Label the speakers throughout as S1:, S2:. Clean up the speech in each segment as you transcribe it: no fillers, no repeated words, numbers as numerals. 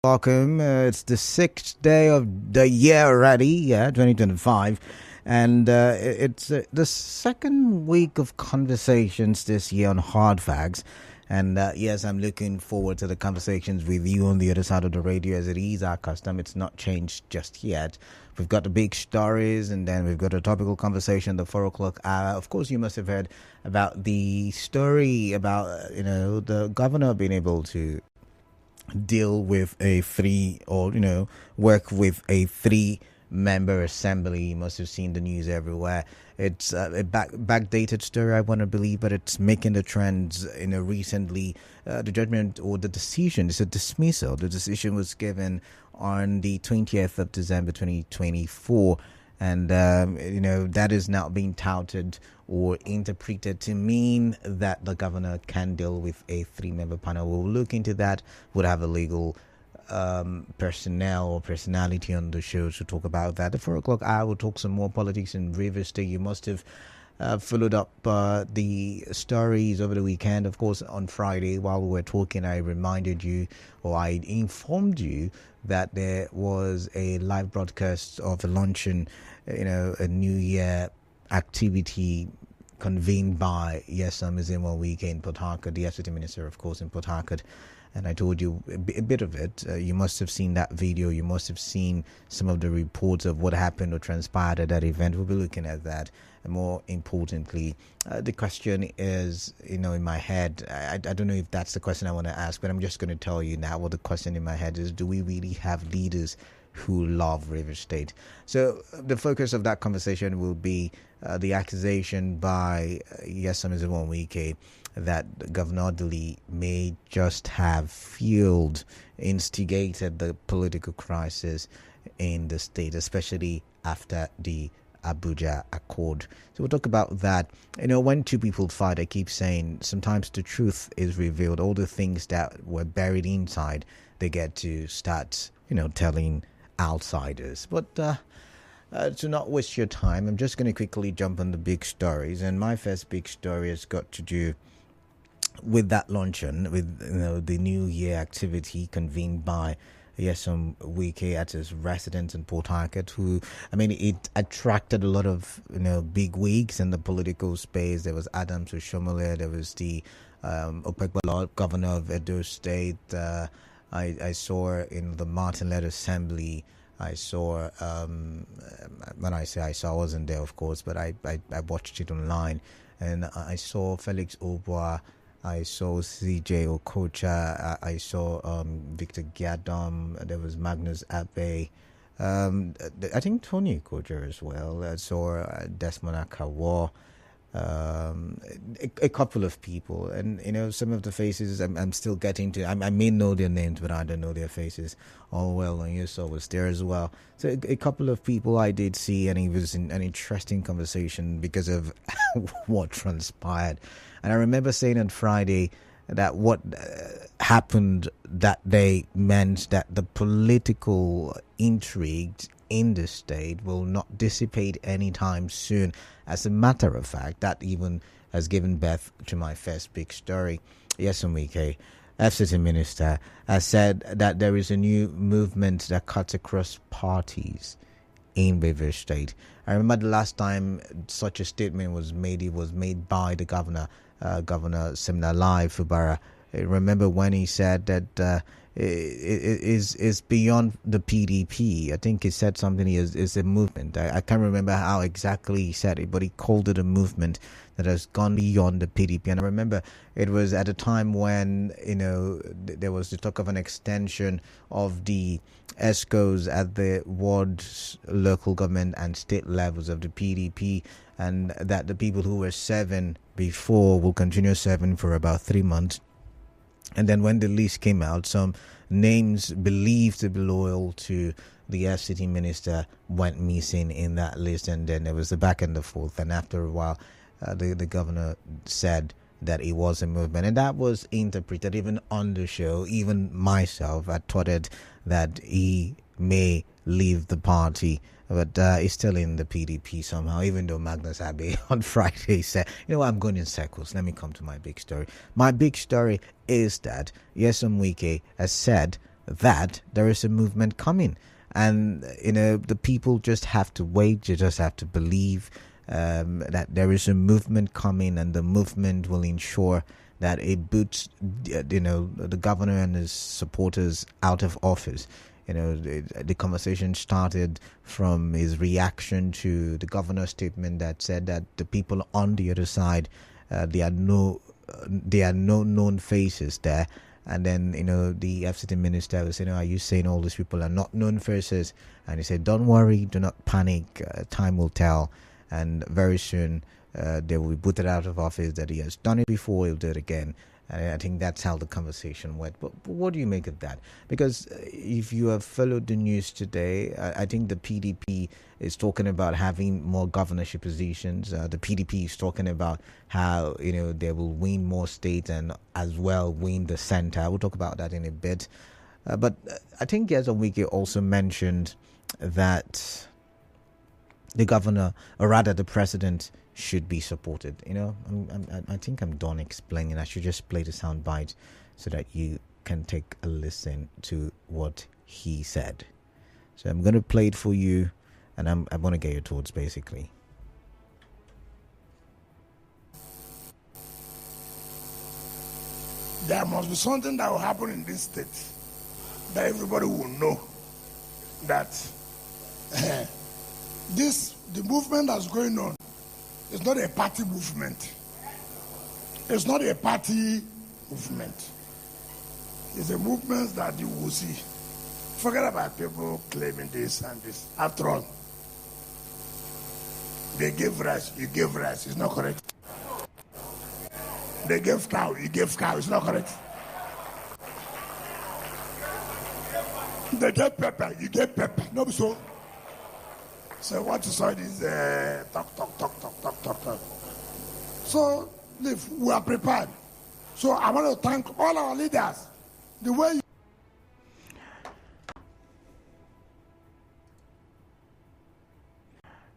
S1: Welcome. It's the sixth day of the year already, 2025. And it's the second week of conversations this year on Hard Facts. And yes, I'm looking forward to the conversations with you on the other side of the radio, as it is our custom. It's not changed just yet. We've got the big stories, and then we've got a topical conversation, the 4 o'clock hour. Of course, you must have heard about the story about, the governor being able to deal with a work with a three-member assembly. You must have seen the news everywhere. It's a backdated story, I want to believe, but it's making the trends. Recently, the judgment or the decision is a dismissal. The decision was given on the 20th of December 2024. And, that is now being touted or interpreted to mean that the governor can deal with a three-member panel. We'll look into that. We'll have a legal personnel or personality on the show to talk about that. At 4 o'clock hour, we'll talk some more politics in Rivers State. You must have followed up the stories over the weekend. Of course, on Friday, while we were talking, I reminded you, or I informed you, that there was a live broadcast of a luncheon, a New Year activity convened by Wike in Port Harcourt, the FCT Minister, of course, in Port Harcourt. And I told you a bit of it. You must have seen that video. You must have seen some of the reports of what happened or transpired at that event. We'll be looking at that. And more importantly, the question is, in my head, I don't know if that's the question I want to ask, but I'm just going to tell you now what the question in my head is. Do we really have leaders who love Rivers State? So the focus of that conversation will be the accusation by Wike that Governor Dili may just have instigated the political crisis in the state, especially after the Abuja Accord. So we'll talk about that. When two people fight, I keep saying sometimes the truth is revealed. All the things that were buried inside, they get to start, telling outsiders. But to not waste your time, I'm just going to quickly jump on the big stories. And my first big story has got to do with that luncheon, with the New Year activity convened by Wike at his residence in Port Harcourt, it attracted a lot of big wigs in the political space. There was Adams Oshomole, there was the Opekbalo, governor of Edo State. I saw in the Martin-led assembly. I saw, when I say I saw, I wasn't there, of course, but I watched it online, and I saw Felix Obwa. I saw CJ Okocha. I saw Victor Giadom. There was Magnus Abe. I think Tony Okocha as well. I saw Desmond Akawo. A couple of people, and some of the faces I'm still getting to. I may know their names, but I don't know their faces all well. And Yuso was there as well. So a couple of people I did see, and it was an interesting conversation because of what transpired. And I remember saying on Friday that what happened that day meant that the political intrigue in the state will not dissipate anytime soon. As a matter of fact, that even has given birth to my first big story. Wike, FCT Minister, has said that there is a new movement that cuts across parties in Rivers State. I remember the last time such a statement was made, it was made by the governor, Governor Siminalayi Fubara. I remember when he said that it is beyond the PDP. I think he said something is a movement. I can't remember how exactly he said it, but he called it a movement that has gone beyond the PDP. And I remember it was at a time when there was the talk of an extension of the ESCOs at the ward, local government and state levels of the PDP, and that the people who were serving before will continue serving for about 3 months. And then when the list came out, some names believed to be loyal to the FCT minister went missing in that list. And then there was the back and the forth. And after a while, the governor said that it was a movement. And that was interpreted even on the show. Even myself, I thought that he may leave the party. But he's still in the PDP somehow, even though Magnus Abe on Friday said, I'm going in circles. Let me come to my big story. My big story is that Wike has said that there is a movement coming. And, the people just have to wait. You just have to believe that there is a movement coming, and the movement will ensure that it boots, the governor and his supporters out of office. The conversation started from his reaction to the governor's statement that said that the people on the other side, there are no known faces there. And then, the FCT minister was saying, are you saying all these people are not known faces? And he said, don't worry, do not panic. Time will tell. And very soon, they will be booted out of office. That he has done it before, he'll do it again. And I think that's how the conversation went. But what do you make of that? Because if you have followed the news today, I think the PDP is talking about having more governorship positions. The PDP is talking about how, they will win more states and as well win the center. We'll talk about that in a bit. But I think Wike also mentioned that the governor, or rather the president, should be supported. I think I'm done explaining. I should just play the sound bite so that you can take a listen to what he said. So I'm going to play it for you, and I'm going to get your thoughts, basically.
S2: There must be something that will happen in this state that everybody will know that the movement that's going on is not a party movement. It's not a party movement. It's a movement that you will see. Forget about people claiming this and this. After all, they gave rice, you gave rice. It's not correct. They gave cow, you gave cow. It's not correct. They gave pepper, you gave pepper. No, so. So what you saw is talk. So we are prepared. So I want to thank all our leaders. The way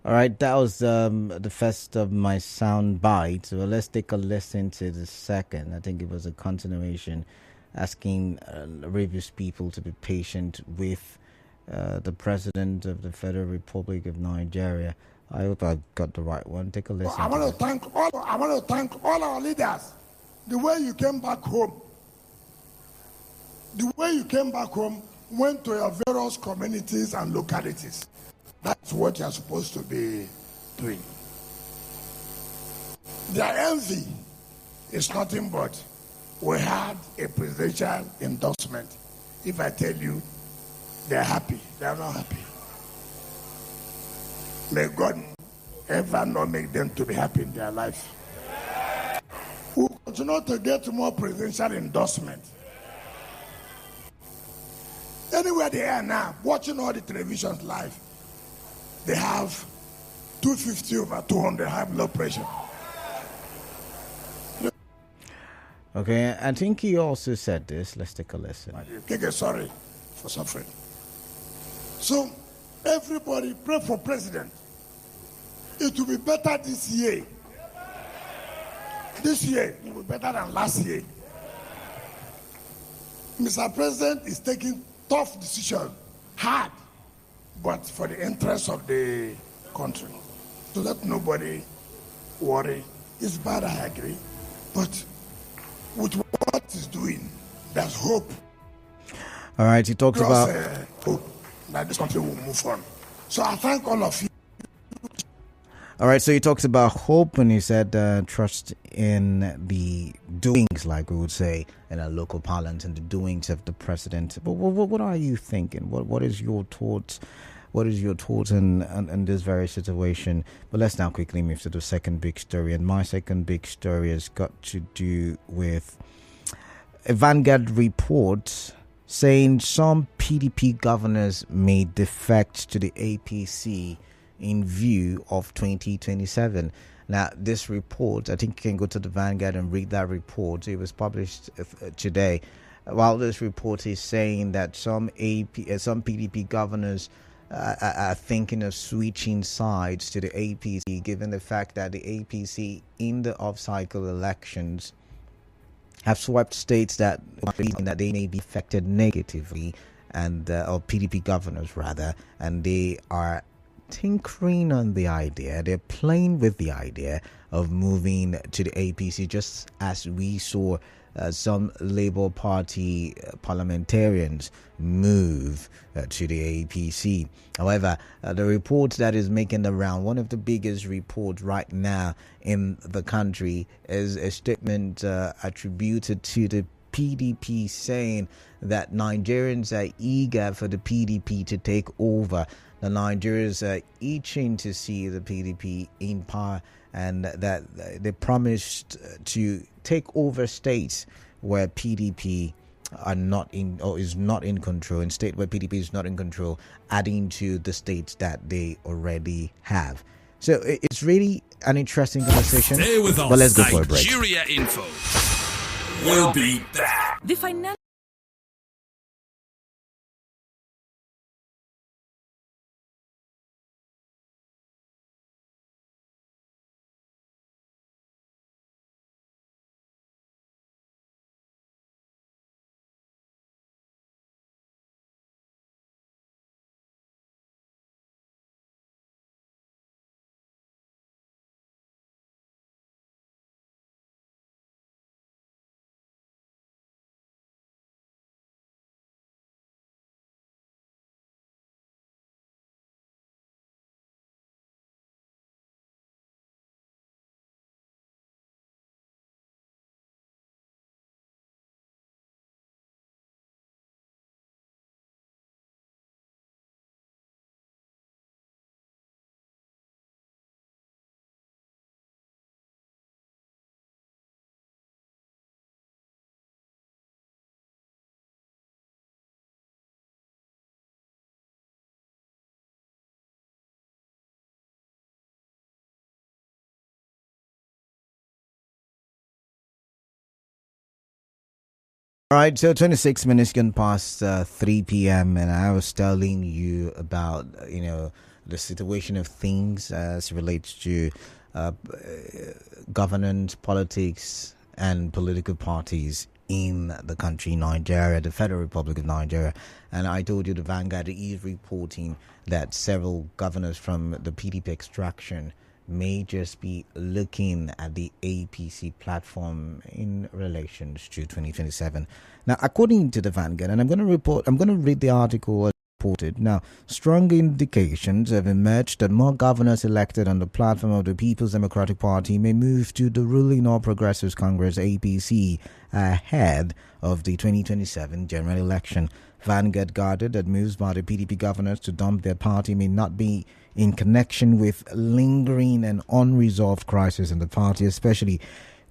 S1: All right, that was the first of my sound bites. Well, let's take a listen to the second. I think it was a continuation, asking previous people to be patient with the President of the Federal Republic of Nigeria. I hope I got the right one. Take a listen.
S2: I want to thank all our leaders. The way you came back home. The way you came back home, went to your various communities and localities. That's what you're supposed to be doing. Their envy is nothing but we had a presidential endorsement. If I tell you they're happy, they're not happy. May God ever not make them to be happy in their life. We continue to get more presidential endorsement. Anywhere they are now, watching all the televisions live, they have 250 over 200 high blood pressure.
S1: Okay, I think he also said this. Let's take a listen.
S2: Okay, sorry for suffering. So, everybody pray for president. It will be better this year. This year, it will be better than last year. Mr. President is taking tough decisions, hard, but for the interest of the country. So let nobody worry. It's bad, I agree. But with what he's doing, there's hope.
S1: All right, he talks about
S2: hope that this country will move on. So I thank all of you.
S1: All right, so he talks about hope, and he said trust in the doings, like we would say in our local parlance, and the doings of the president. But what are you thinking? What is your thoughts? What is your thoughts on this very situation? But let's now quickly move to the second big story. And my second big story has got to do with a Vanguard report saying some PDP governors may defect to the APC in view of 2027. Now, this report, I think you can go to the Vanguard and read that report. It was published today. While this report is saying that some PDP governors are thinking of switching sides to the APC, given the fact that the APC in the off-cycle elections have swept states that they may be affected negatively, and or PDP governors rather, and they are tinkering on the idea. They're playing with the idea of moving to the APC, just as we saw some Labour Party parliamentarians move to the APC. However, the report that is making the round, one of the biggest reports right now in the country, is a statement attributed to the PDP saying that Nigerians are eager for the PDP to take over. The Nigerians are itching to see the PDP in power, and that they promised to take over states where PDP are not in, or is not in control, in state where PDP is not in control, adding to the states that they already have. So it's really an interesting conversation.
S3: Stay with us.
S1: But let's go for a break.
S3: Nigeria Info. We'll be back.
S4: The financial
S1: All right, so 26 minutes gone past 3 p.m. and I was telling you about, the situation of things as it relates to governance, politics, and political parties in the country, Nigeria, the Federal Republic of Nigeria. And I told you the Vanguard is reporting that several governors from the PDP extraction may just be looking at the APC platform in relations to 2027. Now, according to the Vanguard, and I'm going to read the article reported. Now, strong indications have emerged that more governors elected on the platform of the People's Democratic Party may move to the ruling All Progressives Congress APC ahead of the 2027 general election. Vanguard guarded that moves by the PDP governors to dump their party may not be in connection with lingering and unresolved crisis in the party, especially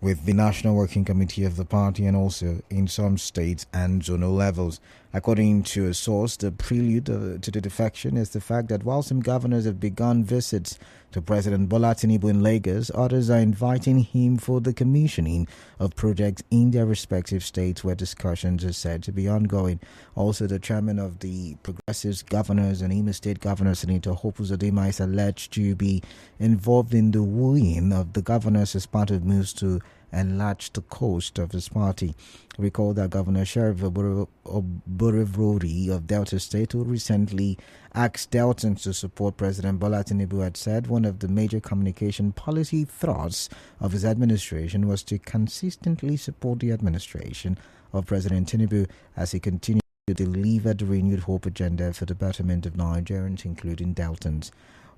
S1: with the National Working Committee of the party and also in some states and zonal levels. According to a source, the prelude to the defection is the fact that while some governors have begun visits to President Bola Tinubu in Lagos, others are inviting him for the commissioning of projects in their respective states where discussions are said to be ongoing. Also, the chairman of the Progressives Governors and Imo State Governor, Senator Hope Uzodinma, is alleged to be involved in the wooing of the governors as part of moves to enlarge the coast of his party. Recall that Governor Sheriff Oborevwori of Delta State, who recently asked Deltans to support President Bola Tinubu, had said one of the major communication policy thrusts of his administration was to consistently support the administration of President Tinubu as he continued to deliver the renewed hope agenda for the betterment of Nigerians, including Deltans.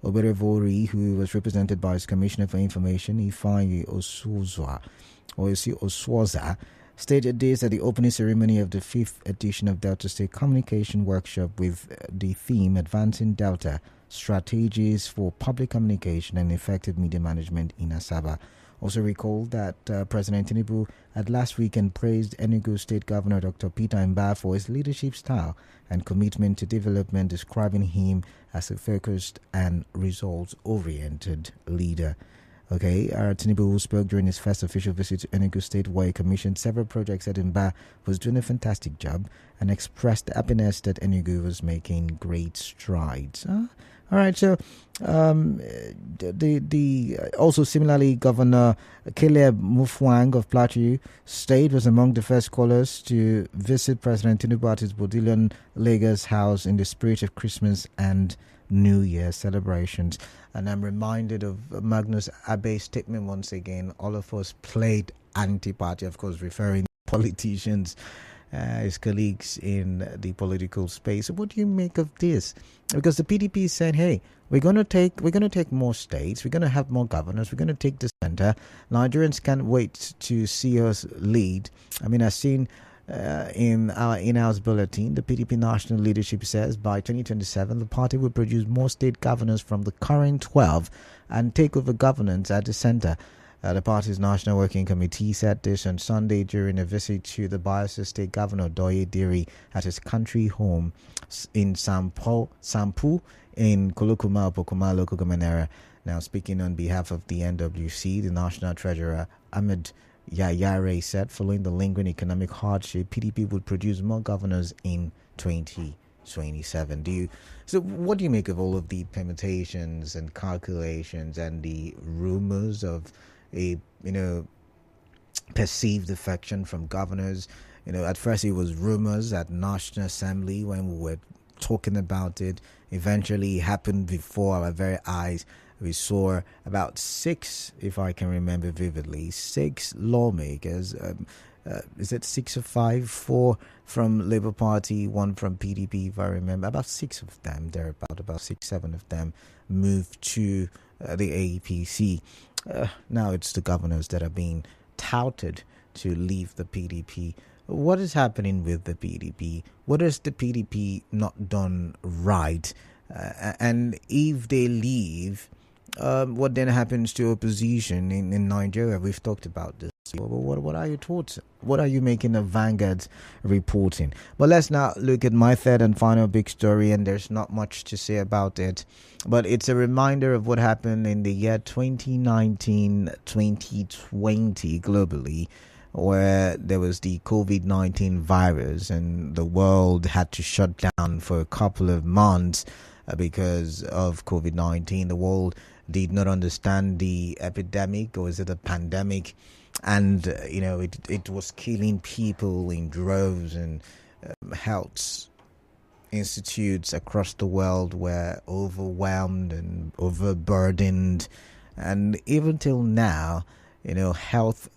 S1: Oberevori, who was represented by his Commissioner for Information, Ifeanyi Oswoza, stated this at the opening ceremony of the 5th edition of Delta State Communication Workshop with the theme Advancing Delta Strategies for Public Communication and Effective Media Management in Asaba. Also recall that President Tinubu had last weekend praised Enugu State Governor Dr. Peter Mba for his leadership style and commitment to development, describing him as a focused and results-oriented leader. Okay, Tinubu, who spoke during his first official visit to Enugu State, where he commissioned several projects at Mba, was doing a fantastic job and expressed happiness that Enugu was making great strides. All right, so also similarly, Governor Caleb Mufwang of Plateau State was among the first callers to visit President Tinubu at his Bodilion Lagos house in the spirit of Christmas and New Year celebrations. And I'm reminded of Magnus Abe's statement once again. All of us played anti-party, of course, referring to politicians, his colleagues in the political space. What do you make of this? Because the PDP is saying, hey, we're going to take more states, we're going to have more governors, we're going to take the center. Nigerians can't wait to see us lead. I mean, I've seen in our in-house bulletin, the PDP national leadership says by 2027, the party will produce more state governors from the current 12 and take over governance at the center. The party's National Working Committee said this on Sunday during a visit to the Bayelsa State Governor Doye Diri at his country home in Sampu in Kolokuma, Pokuma local government area. Now, speaking on behalf of the NWC, the National Treasurer Ahmed Yayare said following the lingering economic hardship, PDP would produce more governors in 2027. So what do you make of all of the permutations and calculations and the rumors of a perceived defection from governors? At first it was rumors at National Assembly when we were talking about it. Eventually it happened before our very eyes. We saw about 6, if I can remember vividly, 6 lawmakers. Is it 6 or 5? 4 from Labour Party, 1 from PDP, if I remember. About 6 of them, about 6, 7 of them moved to the APC. Now it's the governors that are being touted to leave the PDP. What is happening with the PDP? What has the PDP not done right? And if they leave, what then happens to opposition in Nigeria? We've talked about this. What are your thoughts? What are you making of Vanguard's reporting? But let's now look at my third and final big story, and there's not much to say about it. But it's a reminder of what happened in the year 2019-2020 globally, where there was the COVID-19 virus and the world had to shut down for a couple of months because of COVID-19. The world did not understand the epidemic, or is it a pandemic? And, it was killing people in droves, and health institutes across the world were overwhelmed and overburdened. And even till now, health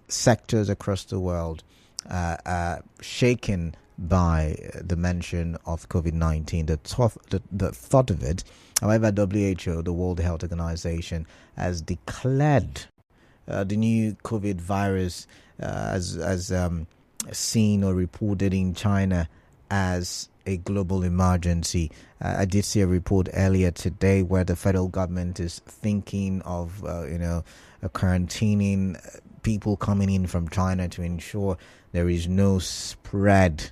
S1: sectors across the world are shaken by the mention of COVID-19, the thought of it. However, WHO, the World Health Organization, has declared the new COVID virus as seen or reported in China as a global emergency. I did see a report earlier today where the federal government is thinking of quarantining people coming in from China to ensure there is no spread,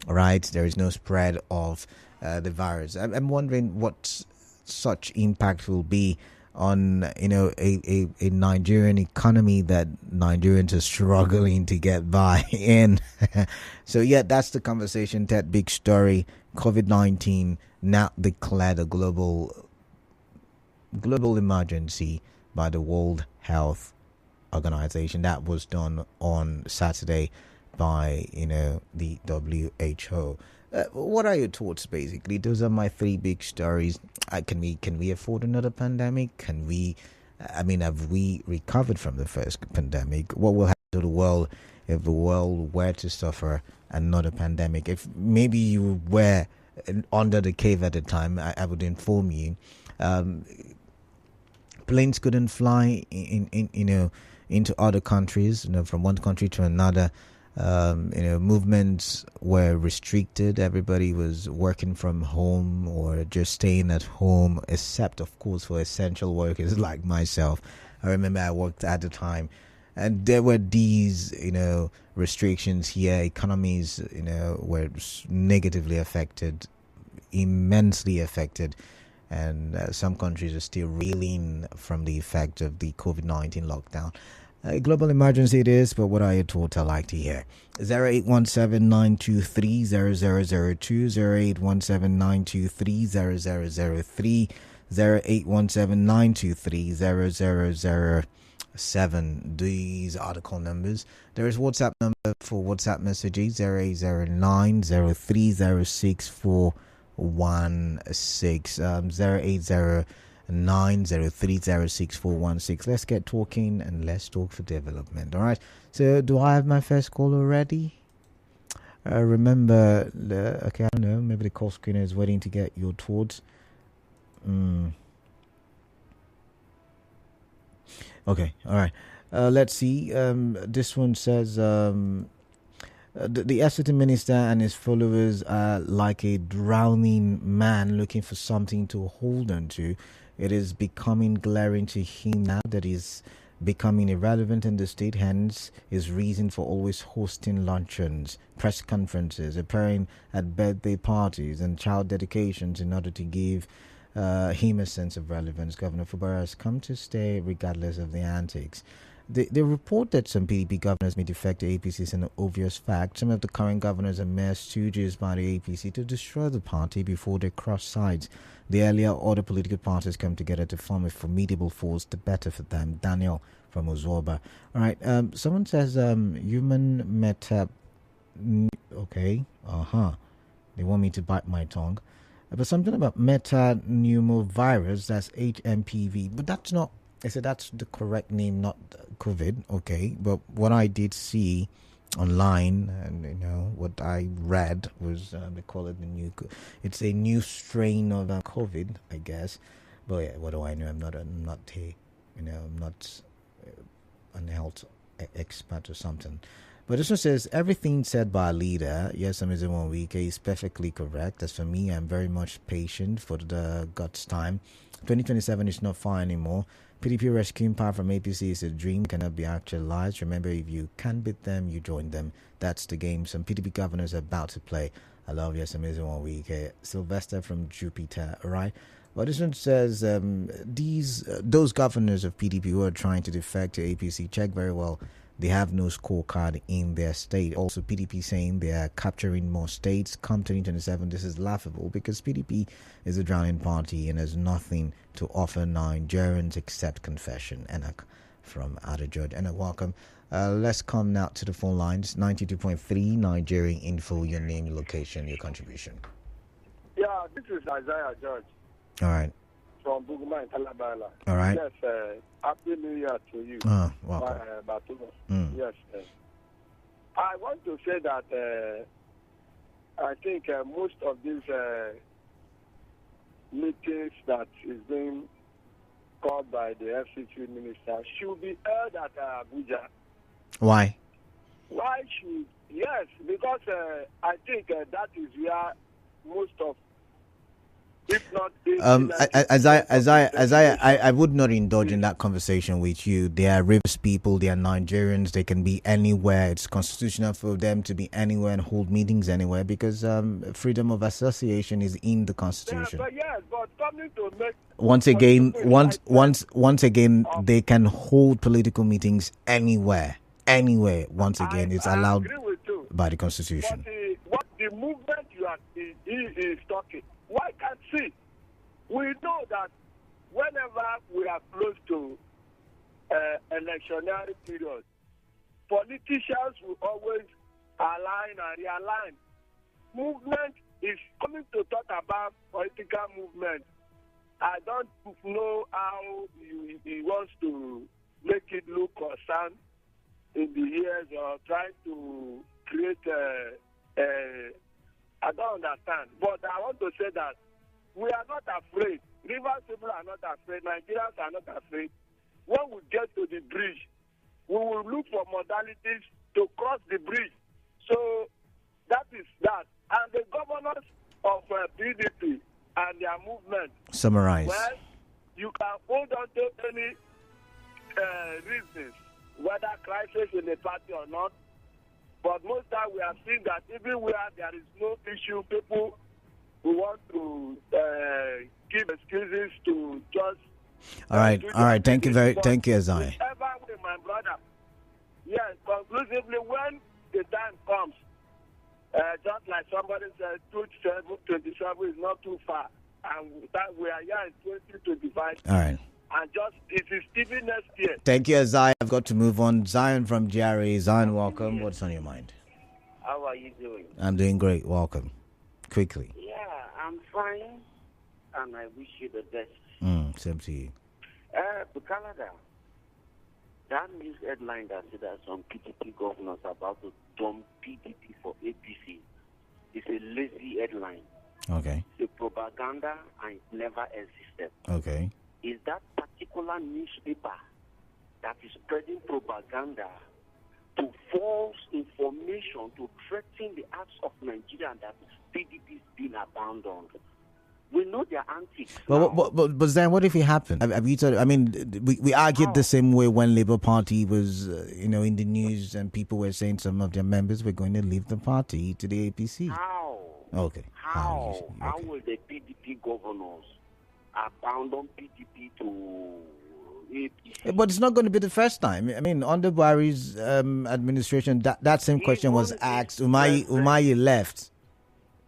S1: right? There is no spread of the virus. I'm wondering what such impact will be on a Nigerian economy that Nigerians are struggling to get by in. So yeah, that's the conversation. That big story. COVID-19 now declared a global emergency by the World Health Organization. That was done on Saturday by the WHO. What are your thoughts? Basically, those are my 3 big stories. Can we afford another pandemic? Have we recovered from the first pandemic? What will happen to the world if the world were to suffer another pandemic? If maybe you were under the cave at the time, I would inform you. Planes couldn't fly into other countries, from one country to another. Movements were restricted. Everybody was working from home or just staying at home, except of course for essential workers like myself. I remember I worked at the time, and there were these restrictions here. Economies were negatively affected, immensely affected, and some countries are still reeling from the effect of the COVID-19 lockdown. A global emergency it is, but what are your thoughts? I like to hear. 0817-923-0002, 0817-923-0003, 0817-923-0007. These are the call numbers. There is WhatsApp number for WhatsApp messages, 0809-0306416, 0809-0306416. Let's get talking and let's talk for development. All right. So, do I have my first call already? Remember, okay, I don't know. Maybe the call screener is waiting to get your thoughts. Okay, all right. Let's see. This one says the SCT minister and his followers are like a drowning man looking for something to hold on to. It is becoming glaring to him now that he's becoming irrelevant in the state, hence his reason for always hosting luncheons, press conferences, appearing at birthday parties and child dedications in order to give him a sense of relevance. Governor Fubara has come to stay regardless of the antics. They report that some PDP governors may defect to APC is an obvious fact. Some of the current governors are mere stooges by the APC to destroy the party before they cross sides. The earlier other political parties come together to form a formidable force, the better for them. Daniel from Ozoba. All right. Someone says human meta. Okay. They want me to bite my tongue. But something about metapneumovirus, that's HMPV. But that's not, I said that's the correct name, not COVID. Okay. But what I did see online, and what I read was they call it it's a new strain of COVID, I guess. But yeah, what do I know? I'm not an health expert or something. But this one says, everything said by a leader, yes, I'm Wike, is perfectly correct. As for me, I'm very much patient for the God's time. 2027 is not far anymore. PDP rescuing power from APC is a dream, cannot be actualized. Remember, if you can beat them, you join them. That's the game some PDP governors are about to play. I love yes, I'm Wike. Sylvester from Jupiter, all right? Well, this one says, those governors of PDP who are trying to defect to APC, check very well. They have no scorecard in their state. Also, PDP saying they are capturing more states. Come 2027, this is laughable because PDP is a drowning party and has nothing to offer Nigerians except confession. Enak from Ada George. Enak, welcome. Let's come now to the phone lines. 92.3 Nigerian Info, your name, your location, your contribution.
S4: Yeah, this is Isaiah George.
S1: All right.
S4: From Buguma in Talabala.
S1: All right.
S4: Yes, happy New Year to you.
S1: Welcome.
S4: Yes. I want to say that I think most of these meetings that is being called by the FCC minister should be held at Abuja.
S1: Why?
S4: Why should? Yes, because I think that is where most of, if not,
S1: I would not indulge in that conversation with you. They are Rivers people, they are Nigerians, they can be anywhere. It's constitutional for them to be anywhere and hold meetings anywhere because freedom of association is in the constitution.
S4: But coming to make
S1: once again, they can hold political meetings anywhere. Once again, it's allowed by the constitution.
S4: But the movement he is talking, why can't see? We know that whenever we are close to electionary period, politicians will always align and realign. Movement is coming to talk about political movement. I don't know how he wants to make it look concerned in the years or trying to create I don't understand. But I want to say that we are not afraid. Rivers people are not afraid. Nigerians are not afraid. When we get to the bridge, we will look for modalities to cross the bridge. So that is that. And the governors of PDP and their movement.
S1: Summarize.
S4: Well, you can hold on to any reasons, whether crisis in the party or not. But most time we have seen that even where there is no issue, people who want to give excuses to just.
S1: All right. Thank you, Isaiah.
S4: Whichever way, my brother. Yes, conclusively, when the time comes, just like somebody said, 27 is not too far, and that we are here in 2025.
S1: All right.
S4: And just it is even next year.
S1: Thank you, Isaiah. I've got to move on. Zion from GRA. Zion, welcome. What's on your mind?
S5: How are you doing?
S1: I'm doing great. Welcome. Quickly.
S5: Yeah, I'm fine, and I wish you the best.
S1: Same to you.
S5: To Canada, that news headline that said that some PDP governors are about to dump PDP for APC is a lazy headline.
S1: Okay.
S5: The propaganda and it never existed.
S1: Okay.
S5: Is that particular newspaper that is spreading propaganda to false information to threaten the acts of Nigeria that PDP is being abandoned? We know their antics.
S1: But then what if it happened? Have you told, I mean, we argued the same way when Labour Party was, in the news, and people were saying some of their members were going to leave the party to the APC.
S5: How?
S1: Okay.
S5: How will the PDP governors abandon PDP to APC?
S1: But it's not going to be the first time. I mean, under Buhari's administration, that same question was asked. Umayi left.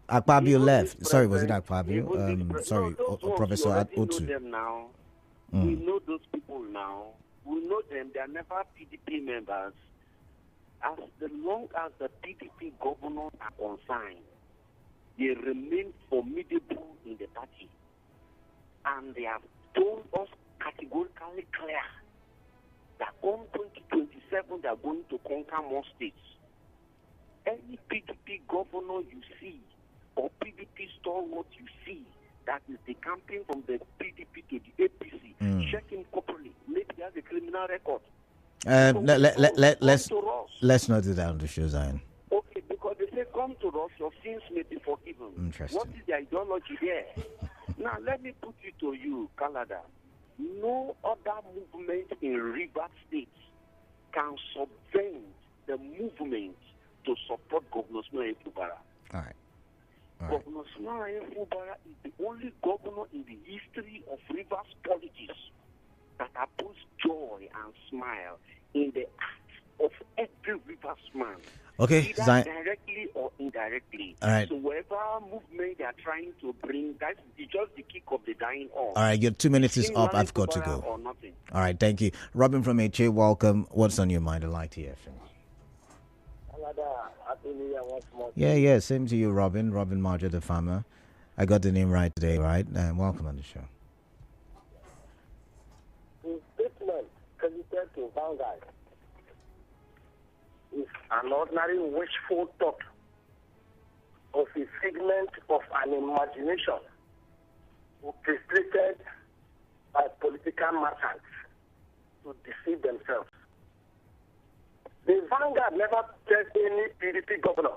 S1: Akpabio left. Sorry, was it Akpabio? Professor Otu.
S5: Them now. We know those people now. We know them. They are never PDP members. As long as the PDP governors are concerned, they remain formidable in the party. And they have told us categorically clear that come 2027 they are going to conquer more states. Any PDP governor you see or PDP stalwart you see that is decamping from the PDP to the APC, check him properly. Maybe he has a criminal record.
S1: Let's not do that on the show, Zion.
S5: Okay, because they say, come to us, your sins may be forgiven.
S1: Interesting.
S5: What is the ideology there? Now, let me put it to you, Canada. No other movement in River State can subvert the movement to support Governor Sumaya Fubara.
S1: All right.
S5: Governor Sumaya Fubara is the only governor in the history of Rivers politics that has put joy and smile in the acts of every Rivers man.
S1: Okay,
S5: either directly or indirectly.
S1: All right.
S5: So whatever movement they are trying to bring, that's just the kick of the dying horse.
S1: All right, your 2 minutes is up. I've got to go.
S5: Or nothing.
S1: All right, thank you. Robin from HA, welcome. What's on your mind? I'd like to hear from you. Yeah, same to you, Robin. Robin Marja, the farmer. I got the name right today, right? Welcome on the show.
S6: The statement credited to Vanguard is an ordinary wishful thought of a figment of an imagination orchestrated by political merchants to deceive themselves. The Vanguard never tells any PDP governor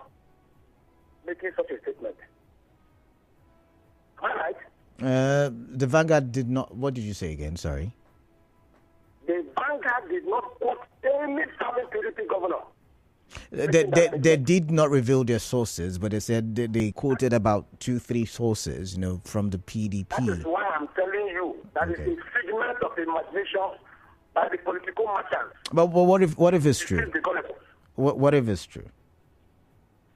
S6: making such a statement. Am I right?
S1: The Vanguard did not. What did you say again? Sorry.
S6: The Vanguard did not quote any serving PDP governor.
S1: They did not reveal their sources, but they said they quoted about 2-3 sources, from the PDP.
S6: That is why I'm telling you that is a figment of imagination by the political merchants.
S1: But what if it's true? What if it's true?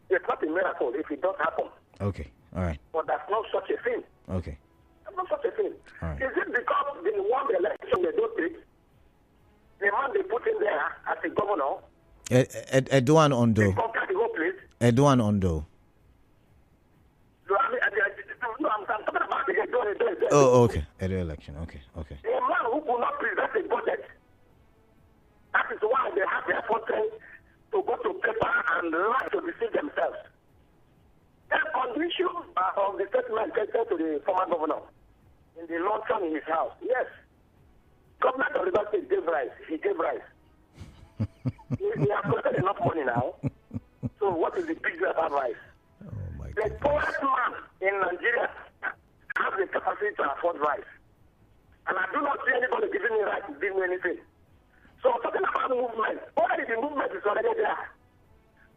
S6: It's not a miracle if it does happen.
S1: Okay, all right.
S6: But there's no such a thing.
S1: Okay.
S6: There's no such a thing.
S1: All right.
S6: Is it because they won the election they don't take? The man they put in there as a governor.
S1: Edouan Ondo.
S6: They conquered the whole place.
S1: Edouan Ondo.
S6: No, I'm talking about the
S1: Oh, okay. At the election. Okay.
S6: A man who will not present a budget. That is why they have the effort to go to paper and lie to deceive themselves. Then on the issue of the statement taken to the former governor in the luncheon in his house, yes, government of River State gave rice. He gave rice. He has collected enough money now. So what is the big deal about rice?
S1: Oh my
S6: The
S1: God.
S6: poorest man in Nigeria has the capacity to afford rice. And I do not see anybody giving me rice to give me anything. So talking about movement, already the movement is already there.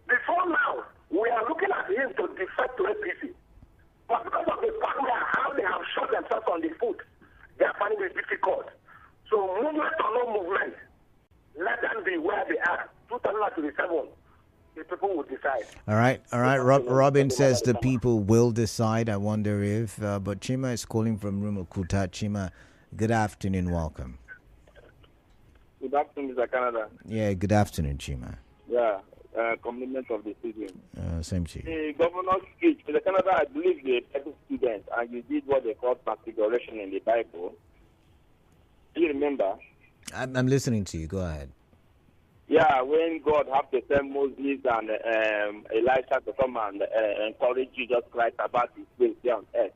S6: Before now, we are looking at him to defect to APC. But because of the family and how they have shot themselves on the foot, they are finding it difficult. So movement or no movement, let them be where they are. 2027, the people will decide.
S1: All right. Robin says the people will decide. I wonder if, but Chima is calling from Rumukuta. Chima, good afternoon. Welcome.
S7: Good afternoon, Mr. Canada.
S1: Yeah, good afternoon, Chima.
S7: Yeah, compliment of the season.
S1: Same to you.
S7: The governor's speech, Mr. Canada, I believe you're a Bible student and you did what they call transfiguration in the Bible. Do you remember?
S1: I'm listening to you. Go ahead.
S7: Yeah, when God had to send Moses and Elisha to come and encourage Jesus Christ about his will here on earth.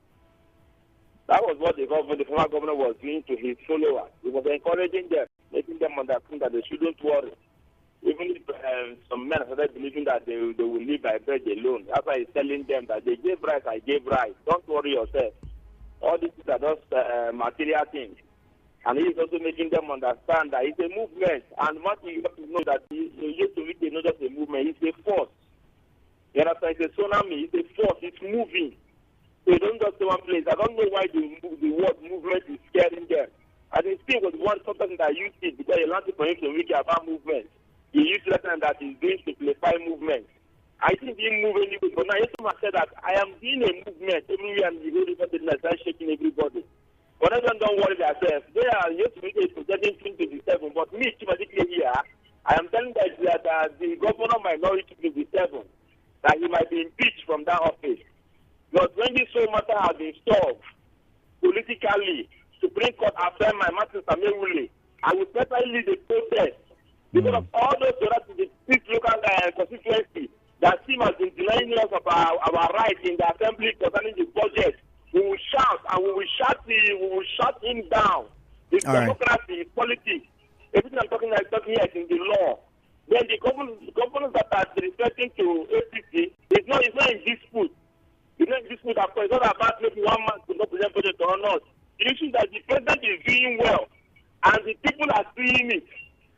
S7: That was what the former governor was doing to his followers. He was encouraging them, making them understand that they shouldn't worry. Even if some men started believing that they will live by bread alone. That's why he's telling them that they gave rice, I gave rice. Don't worry yourself. All these are just material things. And he's also making them understand that it's a movement. And what you have to know that he used to read not just a movement, it's a force. You understand? It's a tsunami, it's a force, it's moving. So you don't just stay one place. I don't know why the word movement is scaring them. I think Steve was one something that used it because he learned from him to read about movement. He used to understand that he's going to simplify movement. I think he didn't move anyway, but now someone said that I am doing a movement everywhere and the whole different and start shaking everybody. But I don't worry themselves. They are used to be projecting 2027, but me, particularly here, I am telling that the governor might not reach 2027, that he might be impeached from that office. But when this whole matter has been solved politically, Supreme Court affirmed my master Samewule, I will certainly lead the protest because of all those other the local constituency that seem has been denying us of our rights in the assembly concerning the budget. We will shout and we will shut him down. It's
S1: all
S7: democracy, it's politics. Everything I'm talking here is in the law. Then the governors that are referring to APC, it's not in dispute. It's not in dispute, of course. It's not about maybe one man to not present budget or not. The issue is that the president is doing well and the people are seeing it.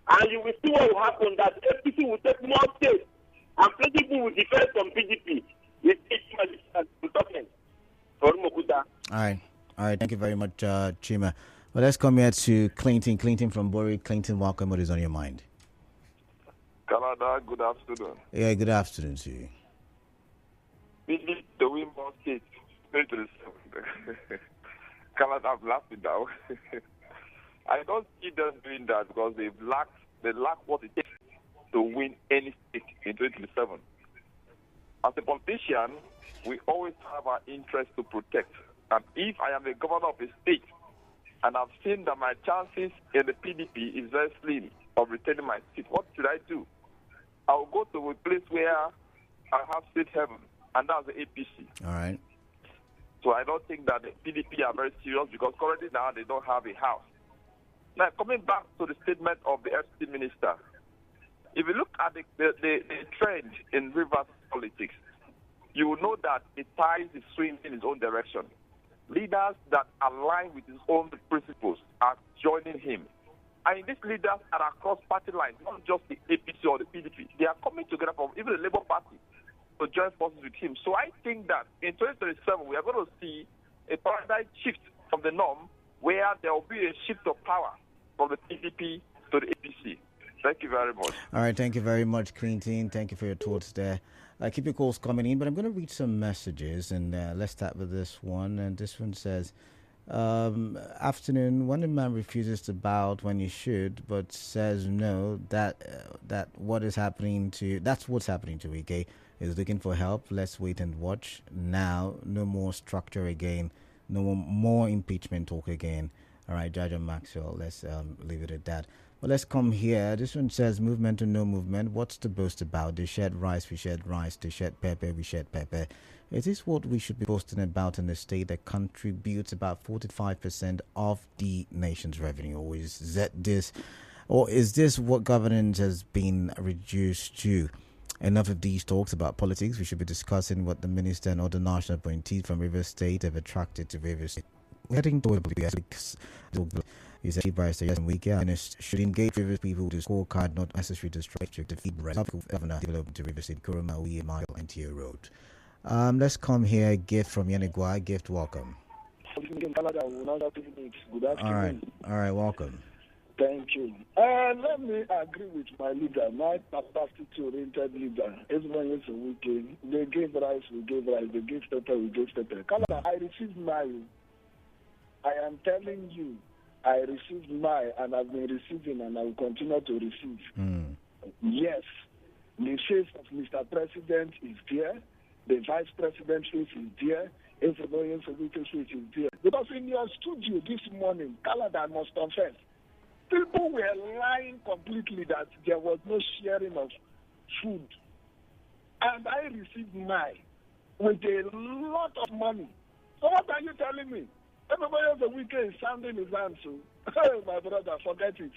S7: And you will see what will happen, that APC will take more states and people will defend from PDP. We're talking.
S1: All right. Thank you very much, Chima. Well, let's come here to Clinton. Clinton from Bury. Clinton, welcome. What is on your mind?
S8: Canada, good afternoon.
S1: Yeah, good afternoon to you.
S8: We need the win more states. 2027. Canada, I'm laughing now. I don't see them doing that because they lack what it takes to win any state in 2027. As a politician, we always have our interest to protect. And if I am the governor of a state and I've seen that my chances in the PDP is very slim of retaining my seat, what should I do? I will go to a place where I have state heaven, and that's the APC.
S1: All right.
S8: So I don't think that the PDP are very serious because currently now they don't have a house. Now, coming back to the statement of the FCT minister, if you look at the trend in Rivers politics, you will know that the tide is swinging in his own direction. Leaders that align with his own principles are joining him. And these leaders are across party lines, not just the APC or the PDP. They are coming together from even the Labour Party to join forces with him. So I think that in 2027, we are going to see a paradigm shift from the norm where there will be a shift of power from the PDP to the APC. Thank you very much.
S1: All right, thank you very much, Clinton. Thank you for your thoughts there. Keep your calls coming in, but I'm going to read some messages, and let's start with this one. And this one says, afternoon, when a man refuses to bow when he should, but says no, that's what's happening to Wike. Is looking for help. Let's wait and watch. Now, no more structure again. No more impeachment talk again. All right, Judge Maxwell, let's leave it at that. Well, let's come here. This one says movement or no movement. What's the boast about? They shed rice, we shed rice. They shed pepper, we shed pepper. Is this what we should be boasting about in a state that contributes about 45% of the nation's revenue? Or is this what governance has been reduced to? Enough of these talks about politics. We should be discussing what the minister and other national appointees from Rivers State have attracted to Rivers State. We're heading toward he said Wike should engage Rivers people with the scorecard, not necessary to structure the feed governor development to Rivers State, Kuruma, Mile, and Tier Road. Let's come here. Gift from Yanigwa. Gift, welcome.
S9: In Canada, we will not have Good afternoon.
S1: All right, welcome.
S9: Thank you. Let me agree with my leader, my capacity-oriented leader. Everyone is a weekend. They gave rice, we gave rice. They gave pepper, we gave pepper. Canada, I received my. I am telling you, I received my, and I've been receiving, and I will continue to receive. Yes, the face of Mr. President is there. The Vice President face is there. Everybody's face is there. Because in your studio this morning, Canada, I must confess, people were lying completely that there was no sharing of food. And I received mine with a lot of money. So what are you telling me? Everybody else the weekend is sounding his answer. Oh, my brother, forget it.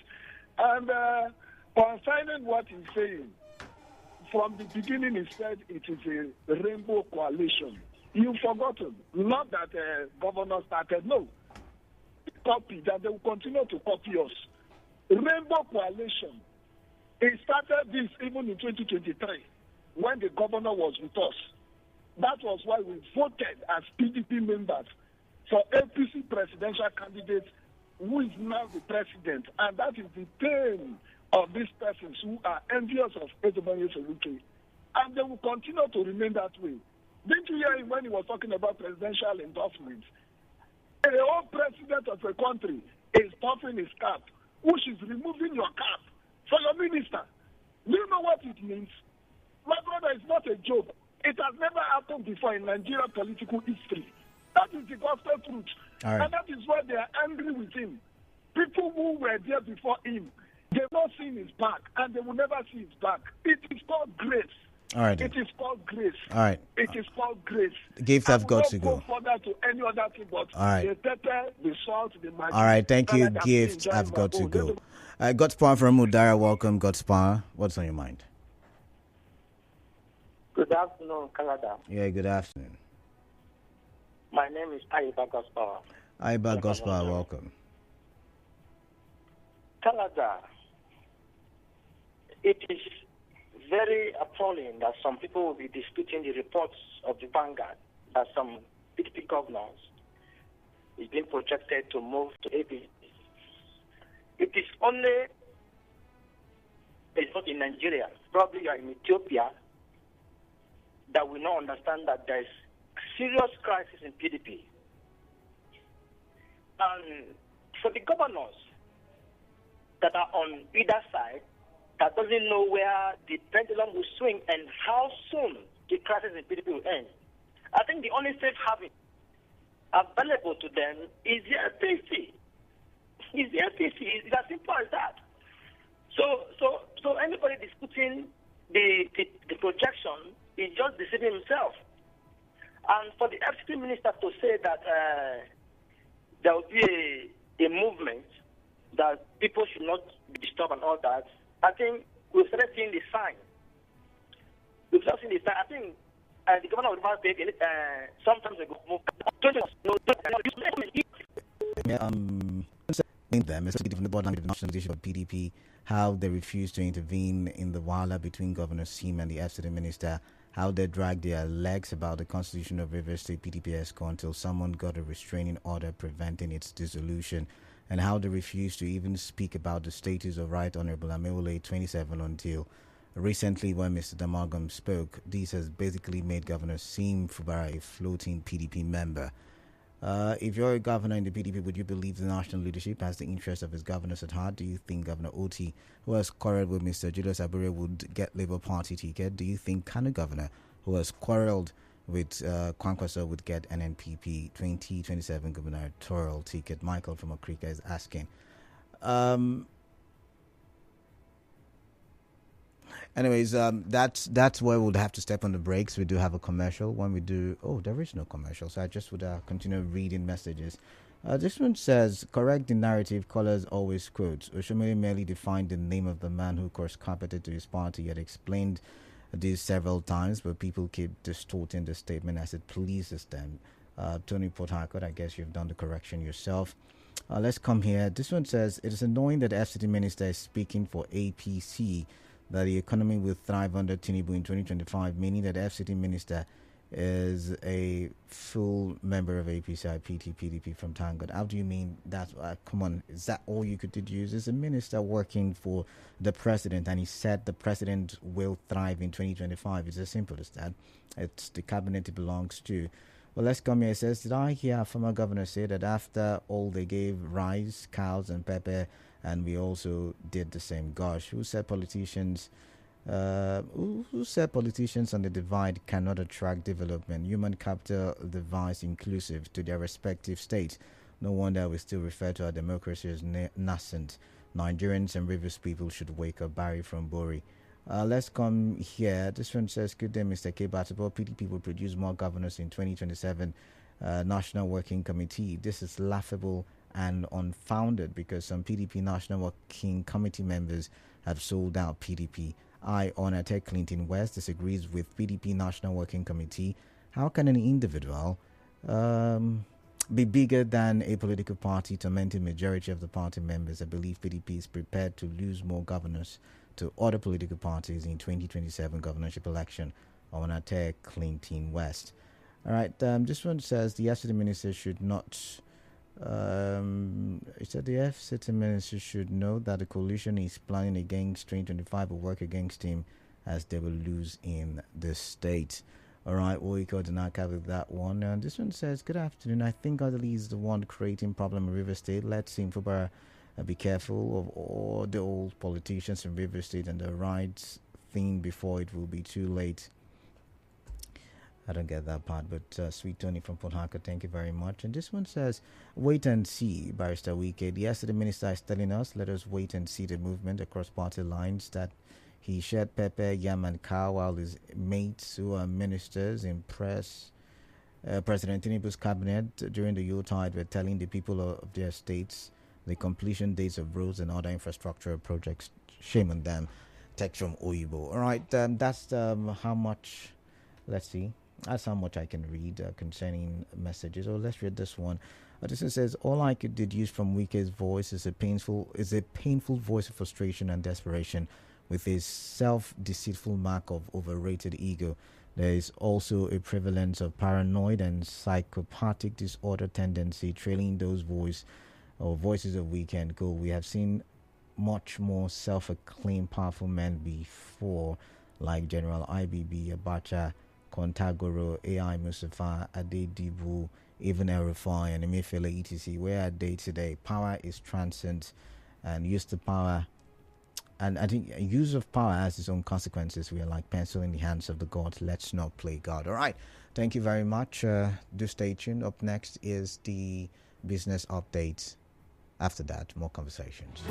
S9: And concerning what he's saying, from the beginning he said it is a rainbow coalition. You've forgotten. Not that governor started. No. Copy, that they will continue to copy us. Rainbow coalition. It started this even in 2023 when the governor was with us. That was why we voted as PDP members for APC presidential candidate who is now the president. And that is the pain of these persons who are envious of Ezebanye Soluke. And they will continue to remain that way. Didn't you hear him when he was talking about presidential endorsements? A whole president of a country is topping his cap, which is removing your cap for your minister. Do you know what it means? My brother, it's not a joke. It has never happened before in Nigerian political history. That is the gospel truth.
S1: Right. And
S9: that is why they are angry with him. People who were there before him, they've not seen his back, and they will never see his back. It is called grace.
S1: All right.
S9: It is called grace.
S1: All right.
S9: It is called grace.
S1: Gift have got to go.
S9: Further to any other thing, but
S1: all right.
S9: The pepper, the salt, the magic.
S1: All right. Thank you. Gift have got to go. God's Power from Mudara. Welcome, God's Power. What's on your mind?
S10: Good afternoon, Canada.
S1: Yeah, good afternoon.
S10: My name is Aiba Gospel.
S1: Aiba Gospel, welcome.
S10: Canada, it is very appalling that some people will be disputing the reports of the Vanguard that some PDP governors is being projected to move to APC. It is only, it's not in Nigeria, probably you are in Ethiopia, that we now understand that there is serious crisis in PDP. And for the governors that are on either side, that doesn't know where the pendulum will swing and how soon the crisis in PDP will end, I think the only safe haven available to them is the FPC. Is the FPC. It's as simple as that. So anybody disputing the projection is just deceiving himself. And for the FCT minister to say that there will be a movement that people should not be disturbed and all that, I think we've started seeing the sign. We've started seeing the sign. I think the governor of the Bank sometimes ago moved.
S1: Them, especially from the bottom of the national leadership of PDP, how they refused to intervene in the wala between Governor Sim and the FCT minister, how they dragged their legs about the constitution of Rivers State PDP ESCO until someone got a restraining order preventing its dissolution, and how they refused to even speak about the status of Right Honorable Ameole 27 until recently when Mr. Damagum spoke. This has basically made Governor Sim Fubara a floating PDP member. If you're a governor in the PDP, would you believe the national leadership has the interests of his governors at heart? Do you think Governor Oti, who has quarreled with Mr. Julius Abure, would get Labour Party ticket? Do you think Kano governor, who has quarreled with Kwankwaso, would get an NPP 2027 gubernatorial ticket? Michael from Okrika is asking. Anyways, that's where we'll have to step on the brakes. We do have a commercial. When we do, there is no commercial, so I just would continue reading messages. This one says, correct the narrative, callers always quote. Oshomole merely defined the name of the man who corresponded to his party. He had explained this several times, but people keep distorting the statement as it pleases them. Tony Port Harcourt, I guess you've done the correction yourself. Let's come here. This one says, it is annoying that the FCT minister is speaking for APC, that the economy will thrive under Tinubu in 2025, meaning that the FCT minister is a full member of APCI PDP from Vanguard. How do you mean that? Come on, is that all you could deduce? Is a minister working for the president, and he said the president will thrive in 2025? It's as simple as that. It's the cabinet it belongs to. Well, let's come here. It says, did I hear a former governor say that after all they gave rice, cows, and pepper, and we also did the same? Gosh, who said politicians on the divide cannot attract development? Human capital device inclusive to their respective states. No wonder we still refer to our democracy as nascent. Nigerians and Rivers people should wake up. Barry from Bori. Let's come here. This one says, good day, Mr. K. Batabo. PDP will produce more governors in 2027 National Working Committee. This is laughable and unfounded because some PDP National Working Committee members have sold out PDP. I, Honor Ted Clinton West, disagrees with PDP National Working Committee. How can an individual be bigger than a political party, tormenting majority of the party members? I believe PDP is prepared to lose more governors to other political parties in 2027 governorship election. Honor Ted Clinton West. All right, this one says the FCT minister should not. It said the FCT minister should know that the coalition is planning against 2025 will work against him as they will lose in the state. All right, Wike did not cover that one. And this one says, good afternoon. I think Adeli is the one creating problem in River State. Let's him for be careful of all the old politicians in River State and the right thing before it will be too late. I don't get that part, but Sweet Tony from Port Harcourt, thank you very much. And this one says, wait and see, Barrister Wike. Yesterday, the minister is telling us, let us wait and see the movement across party lines, that he shared pepper, yam, and cow while his mates who are ministers impress President Tinubu's cabinet during the Yuletide were telling the people of their states the completion dates of roads and other infrastructure projects. Shame on them. Text from Oyibo. All right, that's how much. Let's see. That's how much I can read concerning messages. Oh, let's read this one. This one says, all I could deduce from Wike's voice is a painful voice of frustration and desperation, with a self-deceitful mark of overrated ego. There is also a prevalence of paranoid and psychopathic disorder tendency trailing those voices of Wike and Co. We have seen much more self-acclaimed powerful men before, like General IBB, Abacha, Kontagoro, AI Mustafa, Adedibu, even El Rufai and Emefiele etc. Where are they today? Power is transient, and use the power, and I think use of power has its own consequences. We are like pencil in the hands of the gods. Let's not play God. All right. Thank you very much. Do stay tuned. Up next is the business updates. After that, more conversations.